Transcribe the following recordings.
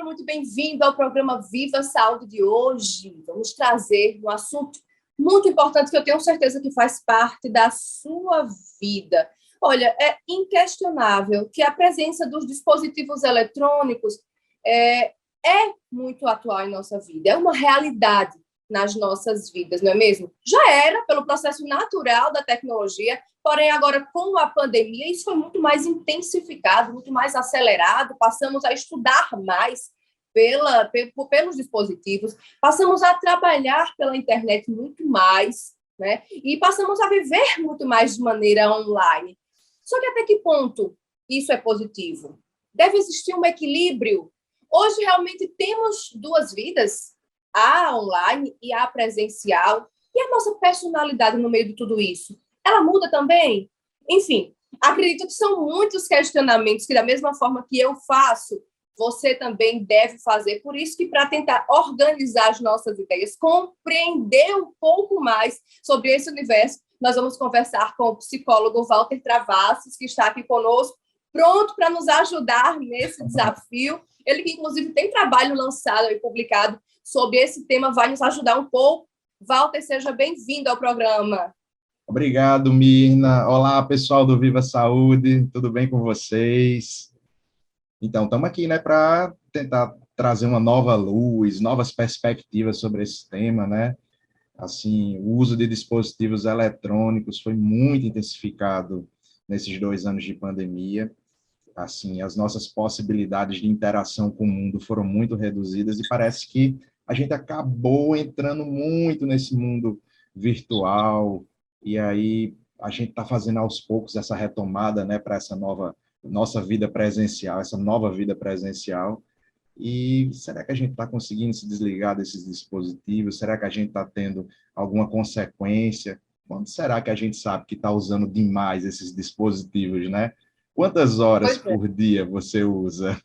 muito bem-vindo ao programa Viva Saúde de hoje. Vamos trazer um assunto muito importante que eu tenho certeza que faz parte da sua vida. Olha, é inquestionável que a presença dos dispositivos eletrônicos é muito atual em nossa vida, é uma realidade nas nossas vidas, não é mesmo? Já era pelo processo natural da tecnologia, porém agora com a pandemia isso foi muito mais intensificado, muito mais acelerado, passamos a estudar mais pelos dispositivos, passamos a trabalhar pela internet muito mais, né? E passamos a viver muito mais de maneira online. Só que até que ponto isso é positivo? Deve existir um equilíbrio. Hoje realmente temos duas vidas, a online e a presencial, e a nossa personalidade no meio de tudo isso, ela muda também? Enfim, acredito que são muitos questionamentos que, da mesma forma que eu faço, você também deve fazer. Por isso que, para tentar organizar as nossas ideias, compreender um pouco mais sobre esse universo, nós vamos conversar com o psicólogo Walter Travassos, que está aqui conosco, pronto para nos ajudar nesse desafio. Ele que, inclusive, tem trabalho lançado e publicado sobre esse tema, vai nos ajudar um pouco. Walter, seja bem-vindo ao programa. Obrigado, Mirna. Olá, pessoal do Viva Saúde, tudo bem com vocês? Então, estamos aqui, né, para tentar trazer uma nova luz, novas perspectivas sobre esse tema, né? Assim, o uso de dispositivos eletrônicos foi muito intensificado nesses 2 anos de pandemia. Assim, as nossas possibilidades de interação com o mundo foram muito reduzidas e parece que a gente acabou entrando muito nesse mundo virtual, e aí a gente está fazendo aos poucos essa retomada, né, para essa nossa vida presencial, essa nova vida presencial. E será que a gente está conseguindo se desligar desses dispositivos? Será que a gente está tendo alguma consequência? Quando será que a gente sabe que está usando demais esses dispositivos, né? Quantas horas por dia você usa?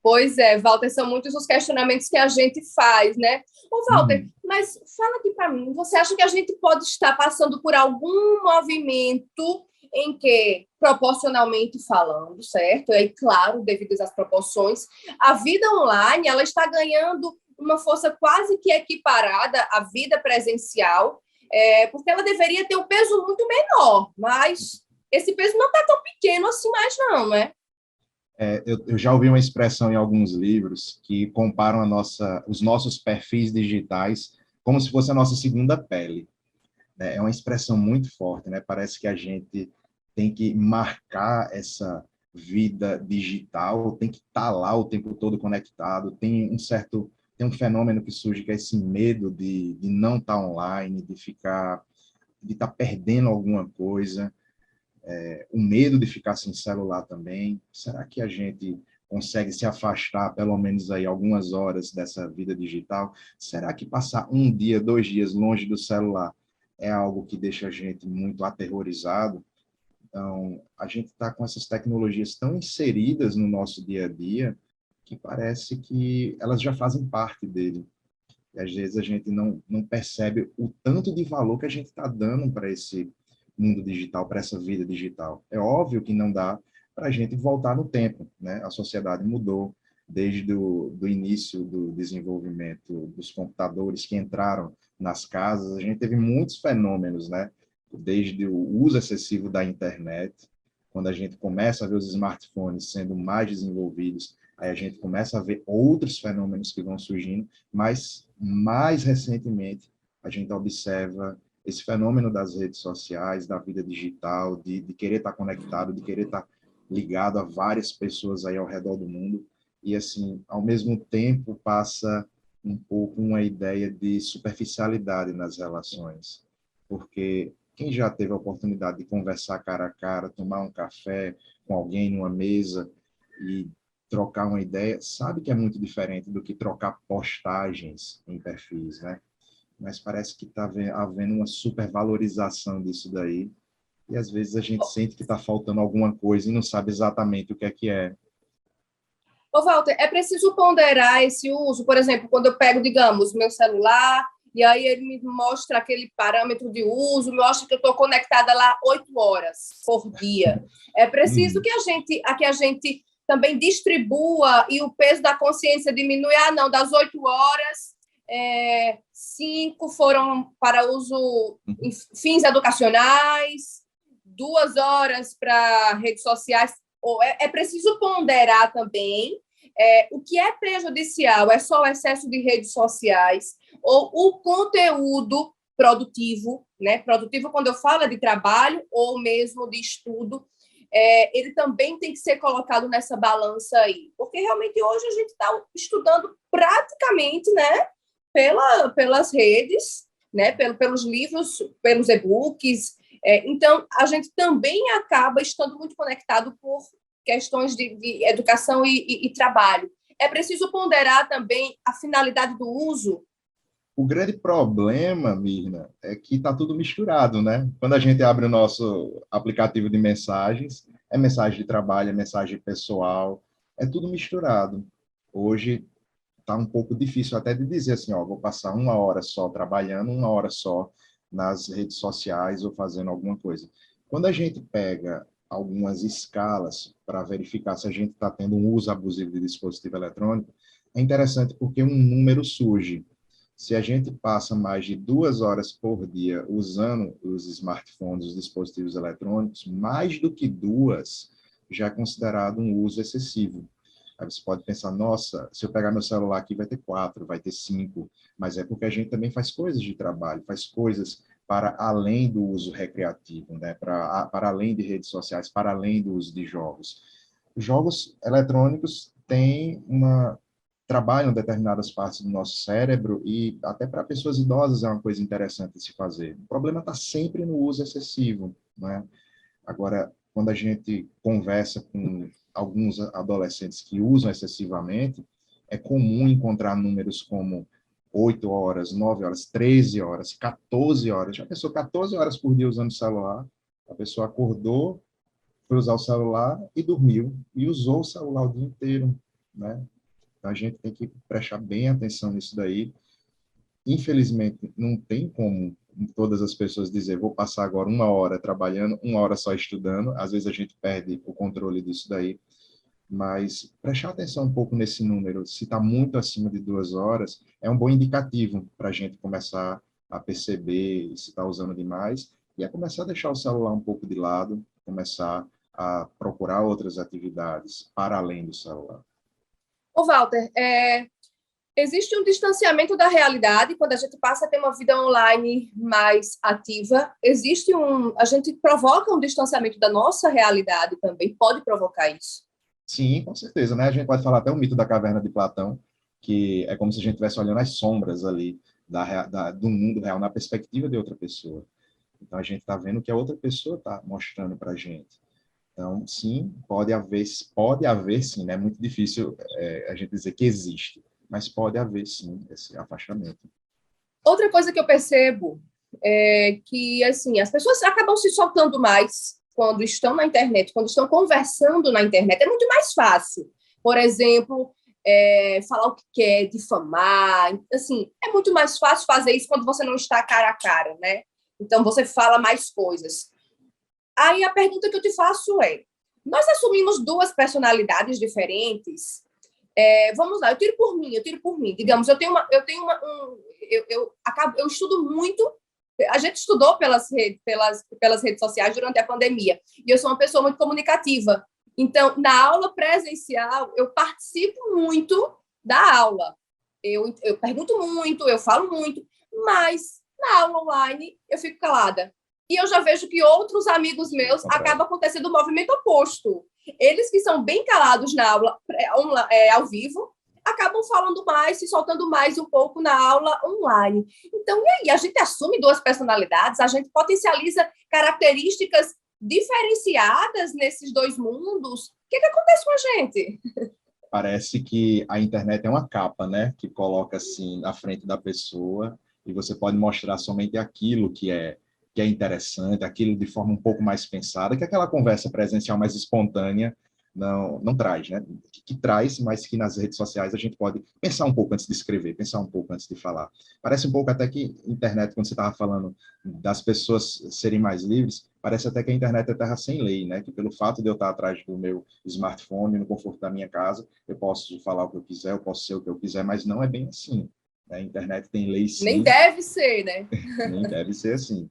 Pois é, Walter, são muitos os questionamentos que a gente faz, né? Ô, Walter, mas fala aqui para mim, você acha que a gente pode estar passando por algum movimento em que, proporcionalmente falando, certo? É claro, devido às proporções, a vida online, ela está ganhando uma força quase que equiparada à vida presencial, porque ela deveria ter um peso muito menor, mas esse peso não está tão pequeno assim mais não, né? Eu já ouvi uma expressão em alguns livros que comparam os nossos perfis digitais como se fosse a nossa segunda pele, né? É uma expressão muito forte, né? Parece que a gente tem que marcar essa vida digital, tem que estar lá o tempo todo conectado. Tem um fenômeno que surge que é esse medo de não estar online, de estar perdendo alguma coisa. O medo de ficar sem celular também. Será que a gente consegue se afastar pelo menos aí algumas horas dessa vida digital? Será que passar um dia, 2 dias longe do celular é algo que deixa a gente muito aterrorizado? Então, a gente está com essas tecnologias tão inseridas no nosso dia a dia que parece que elas já fazem parte dele. E às vezes a gente não percebe o tanto de valor que a gente está dando para esse mundo digital, para essa vida digital. É óbvio que não dá para a gente voltar no tempo, né? A sociedade mudou desde do início do desenvolvimento dos computadores que entraram nas casas. A gente teve muitos fenômenos, né? Desde o uso excessivo da internet, quando a gente começa a ver os smartphones sendo mais desenvolvidos, aí a gente começa a ver outros fenômenos que vão surgindo, mas mais recentemente a gente observa esse fenômeno das redes sociais, da vida digital, de querer estar conectado, de querer estar ligado a várias pessoas aí ao redor do mundo, e assim, ao mesmo tempo passa um pouco uma ideia de superficialidade nas relações, porque quem já teve a oportunidade de conversar cara a cara, tomar um café com alguém numa mesa e trocar uma ideia, sabe que é muito diferente do que trocar postagens em perfis, né? Mas parece que está havendo uma supervalorização disso daí, e às vezes a gente sente que está faltando alguma coisa e não sabe exatamente o que é que é. Ô, Walter, é preciso ponderar esse uso, por exemplo, quando eu pego, digamos, meu celular, e aí ele me mostra aquele parâmetro de uso, mostra que eu estou conectada lá 8 horas por dia. É preciso que a gente também distribua e o peso da consciência diminui. Ah, não, das 8 horas, 5 foram para uso em fins educacionais, 2 horas para redes sociais. É preciso ponderar também o que é prejudicial, é só o excesso de redes sociais ou o conteúdo produtivo, né? Produtivo quando eu falo de trabalho ou mesmo de estudo, ele também tem que ser colocado nessa balança aí, porque realmente hoje a gente está estudando praticamente, né, pelas redes, né, pelos livros, pelos e-books, então a gente também acaba estando muito conectado por questões de educação e trabalho. É preciso ponderar também a finalidade do uso. O grande problema, Mirna, é que está tudo misturado, né? Quando a gente abre o nosso aplicativo de mensagens, é mensagem de trabalho, é mensagem pessoal, é tudo misturado. Hoje está um pouco difícil até de dizer assim, ó, vou passar uma hora só trabalhando, uma hora só nas redes sociais ou fazendo alguma coisa. Quando a gente pega algumas escalas para verificar se a gente está tendo um uso abusivo de dispositivo eletrônico, é interessante porque um número surge. Se a gente passa mais de 2 horas por dia usando os smartphones, os dispositivos eletrônicos, mais do que 2 já é considerado um uso excessivo. Aí você pode pensar, nossa, se eu pegar meu celular aqui vai ter 4, vai ter 5, mas é porque a gente também faz coisas de trabalho, faz coisas para além do uso recreativo, né? Para além de redes sociais, para além do uso de jogos. Jogos eletrônicos trabalham determinadas partes do nosso cérebro e até para pessoas idosas é uma coisa interessante de se fazer. O problema está sempre no uso excessivo, né? Agora, quando a gente conversa com alguns adolescentes que usam excessivamente, é comum encontrar números como 8 horas, 9 horas, 13 horas, 14 horas. Já pensou 14 horas por dia usando o celular? A pessoa acordou, foi usar o celular e dormiu, e usou o celular o dia inteiro, né? Então, a gente tem que prestar bem atenção nisso daí. Infelizmente, não tem como todas as pessoas dizer, vou passar agora uma hora trabalhando, uma hora só estudando. Às vezes a gente perde o controle disso daí, mas prestar atenção um pouco nesse número, se está muito acima de 2 horas, é um bom indicativo para a gente começar a perceber se está usando demais e a começar a deixar o celular um pouco de lado, começar a procurar outras atividades para além do celular. Ô, Walter, existe um distanciamento da realidade quando a gente passa a ter uma vida online mais ativa. A gente provoca um distanciamento da nossa realidade também, pode provocar isso. Sim, com certeza, né? A gente pode falar até o mito da caverna de Platão, que é como se a gente estivesse olhando as sombras ali do mundo real na perspectiva de outra pessoa. Então, a gente está vendo o que a outra pessoa está mostrando para a gente. Então, sim, pode haver sim, né? É muito difícil a gente dizer que existe, mas pode haver sim esse afastamento. Outra coisa que eu percebo é que, assim, as pessoas acabam se soltando mais quando estão na internet, quando estão conversando na internet. É muito mais fácil. Por exemplo, falar o que quer, difamar. Assim, é muito mais fácil fazer isso quando você não está cara a cara, né? Então, você fala mais coisas. Aí, a pergunta que eu te faço é, nós assumimos duas personalidades diferentes. Vamos lá, eu tiro por mim. Digamos, eu estudo muito. A gente estudou pelas redes sociais durante a pandemia. E eu sou uma pessoa muito comunicativa. Então, na aula presencial, eu participo muito da aula. Eu pergunto muito, eu falo muito, mas na aula online eu fico calada. E eu já vejo que outros amigos meus acabam acontecendo o movimento oposto. Eles que são bem calados na aula ao vivo, acabam falando mais, se soltando mais um pouco na aula online. Então, e aí? A gente assume duas personalidades, a gente potencializa características diferenciadas nesses dois mundos. O que acontece com a gente? Parece que a internet é uma capa, né? Que coloca assim na frente da pessoa e você pode mostrar somente aquilo que é interessante, aquilo de forma um pouco mais pensada, que aquela conversa presencial mais espontânea não traz, né? Que traz, mas que nas redes sociais a gente pode pensar um pouco antes de escrever, pensar um pouco antes de falar. Parece um pouco até que internet, quando você estava falando das pessoas serem mais livres, Parece até que a internet é terra sem lei, né? Que pelo fato de eu estar atrás do meu smartphone, no conforto da minha casa, eu posso falar o que eu quiser, eu posso ser o que eu quiser, mas não é bem assim, né? A internet tem lei Nem sim, deve ser, né? nem deve ser assim.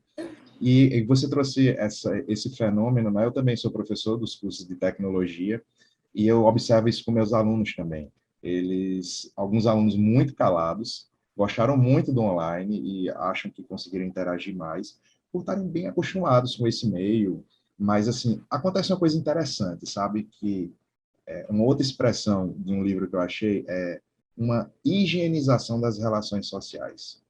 E você trouxe esse fenômeno, né? Eu também sou professor dos cursos de tecnologia e eu observo isso com meus alunos também. Alguns alunos muito calados, gostaram muito do online e acham que conseguiram interagir mais por estarem bem acostumados com esse meio. Mas, assim, acontece uma coisa interessante, sabe? Que uma outra expressão de um livro que eu achei é uma higienização das relações sociais.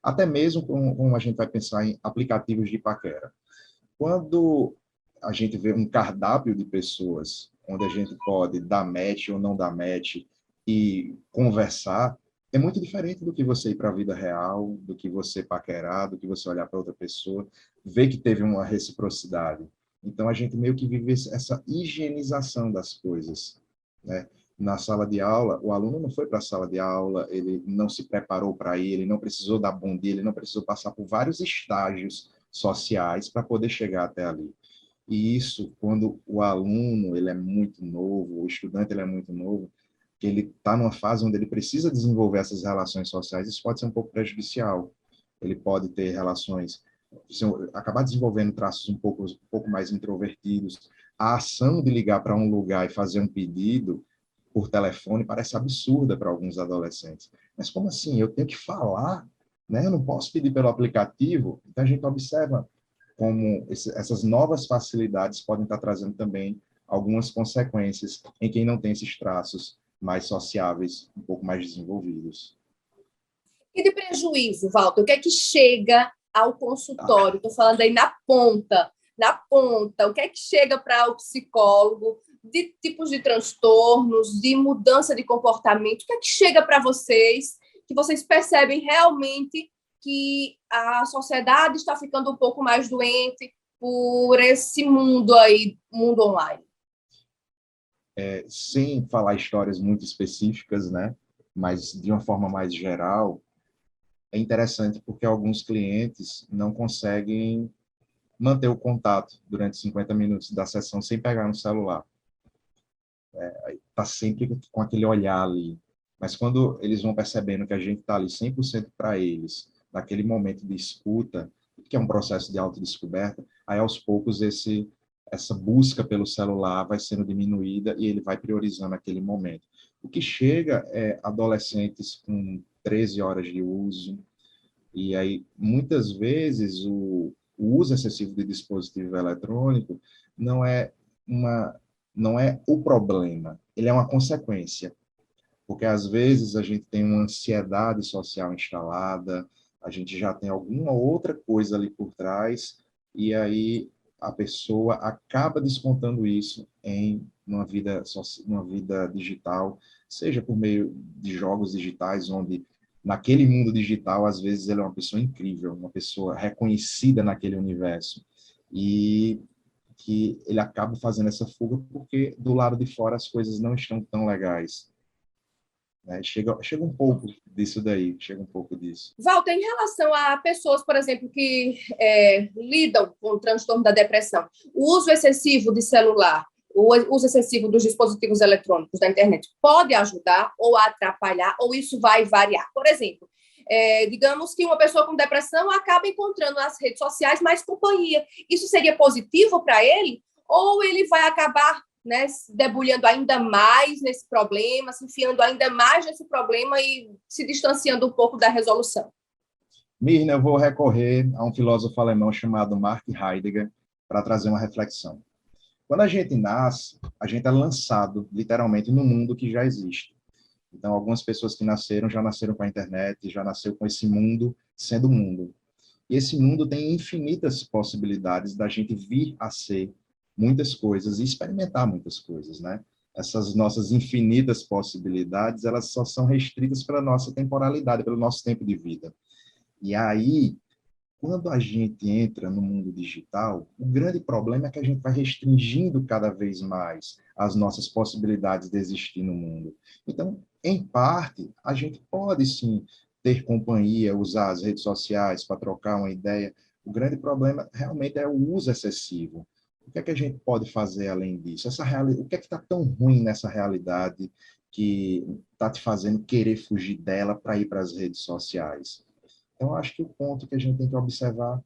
Até mesmo como a gente vai pensar em aplicativos de paquera. Quando a gente vê um cardápio de pessoas onde a gente pode dar match ou não dar match e conversar, é muito diferente do que você ir para a vida real, do que você paquerar, do que você olhar para outra pessoa, ver que teve uma reciprocidade. Então, a gente meio que vive essa higienização das coisas, né? Na sala de aula, o aluno não foi para a sala de aula, ele não se preparou para ir, ele não precisou dar bom dia, ele não precisou passar por vários estágios sociais para poder chegar até ali. E isso, quando o aluno ele é muito novo, o estudante ele é muito novo, que ele está numa fase onde ele precisa desenvolver essas relações sociais, isso pode ser um pouco prejudicial. Ele pode ter relações, acabar desenvolvendo traços um pouco mais introvertidos. A ação de ligar para um lugar e fazer um pedido por telefone parece absurda para alguns adolescentes. Mas como assim? Eu tenho que falar, né? Eu não posso pedir pelo aplicativo. Então a gente observa como essas novas facilidades podem estar trazendo também algumas consequências em quem não tem esses traços mais sociáveis, um pouco mais desenvolvidos. E de prejuízo, Walter, o que é que chega ao Ah, consultório? Estou falando aí na ponta, o que é que chega para o psicólogo de tipos de transtornos, de mudança de comportamento? O que é que chega para vocês, que vocês percebem realmente que a sociedade está ficando um pouco mais doente por esse mundo aí, mundo online? sem falar histórias muito específicas, né? Mas de uma forma mais geral, é interessante porque alguns clientes não conseguem manter o contato durante 50 minutos da sessão sem pegar no celular. Está sempre com aquele olhar ali. Mas quando eles vão percebendo que a gente está ali 100% para eles, naquele momento de escuta, que é um processo de autodescoberta, aí aos poucos essa busca pelo celular vai sendo diminuída e ele vai priorizando aquele momento. O que chega é adolescentes com 13 horas de uso, e aí muitas vezes o uso excessivo de dispositivo eletrônico não é uma não é o problema, ele é uma consequência, porque às vezes a gente tem uma ansiedade social instalada, a gente já tem alguma outra coisa ali por trás, e aí a pessoa acaba descontando isso em uma vida digital, seja por meio de jogos digitais, onde naquele mundo digital, às vezes ele é uma pessoa incrível, uma pessoa reconhecida naquele universo, e que ele acaba fazendo essa fuga porque do lado de fora as coisas não estão tão legais, né? Chega um pouco disso daí, chega um pouco disso. Walter, em relação a pessoas, por exemplo, que lidam com o transtorno da depressão, o uso excessivo de celular, o uso excessivo dos dispositivos eletrônicos da internet pode ajudar ou atrapalhar, ou isso vai variar? Por exemplo, digamos que uma pessoa com depressão acaba encontrando nas redes sociais mais companhia. Isso seria positivo para ele? Ou ele vai acabar, né, se debulhando ainda mais nesse problema, se enfiando ainda mais nesse problema e se distanciando um pouco da resolução? Mirna, eu vou recorrer a um filósofo alemão chamado Mark Heidegger para trazer uma reflexão. Quando a gente nasce, a gente é lançado literalmente no mundo que já existe. Então, algumas pessoas que nasceram já nasceram com a internet, já nasceu com esse mundo sendo mundo. E esse mundo tem infinitas possibilidades da gente vir a ser muitas coisas e experimentar muitas coisas, né? Essas nossas infinitas possibilidades, elas só são restritas pela nossa temporalidade, pelo nosso tempo de vida. E aí, quando a gente entra no mundo digital, o grande problema é que a gente vai restringindo cada vez mais as nossas possibilidades de existir no mundo. Então, em parte, a gente pode sim ter companhia, usar as redes sociais para trocar uma ideia, O grande problema realmente é o uso excessivo. O que é que a gente pode fazer além disso? O que é que está tão ruim nessa realidade que está te fazendo querer fugir dela para ir para as redes sociais? Então, eu acho que o ponto que a gente tem que observar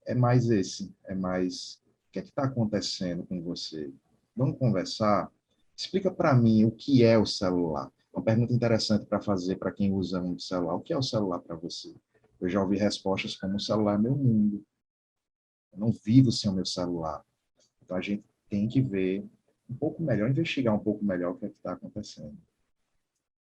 é mais esse, é mais o que é que está acontecendo com você? Vamos conversar? Explica para mim o que é o celular. Uma pergunta interessante para fazer para quem usa um celular. O que é o celular para você? Eu já ouvi respostas como o celular é meu mundo. Eu não vivo sem o meu celular. Então, a gente tem que ver um pouco melhor, investigar um pouco melhor o que é que está acontecendo.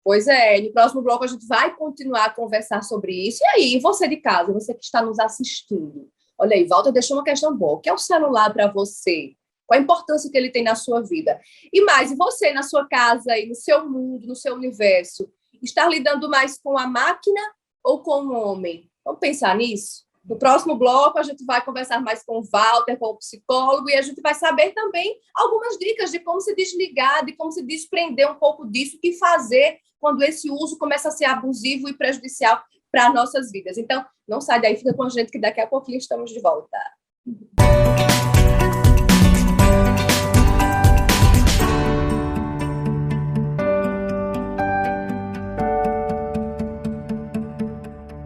Pois é, no próximo bloco a gente vai continuar a conversar sobre isso. E aí, você de casa, você que está nos assistindo, olha aí, Walter deixou uma questão boa. O que é o celular para você? Qual a importância que ele tem na sua vida? E mais, e você na sua casa e no seu mundo, no seu universo, estar lidando mais com a máquina ou com o homem? Vamos pensar nisso? No próximo bloco, a gente vai conversar mais com o Walter, com o psicólogo, e a gente vai saber também algumas dicas de como se desligar, de como se desprender um pouco disso, o que fazer quando esse uso começa a ser abusivo e prejudicial para nossas vidas. Então, não sai daí, fica com a gente que daqui a pouquinho estamos de volta.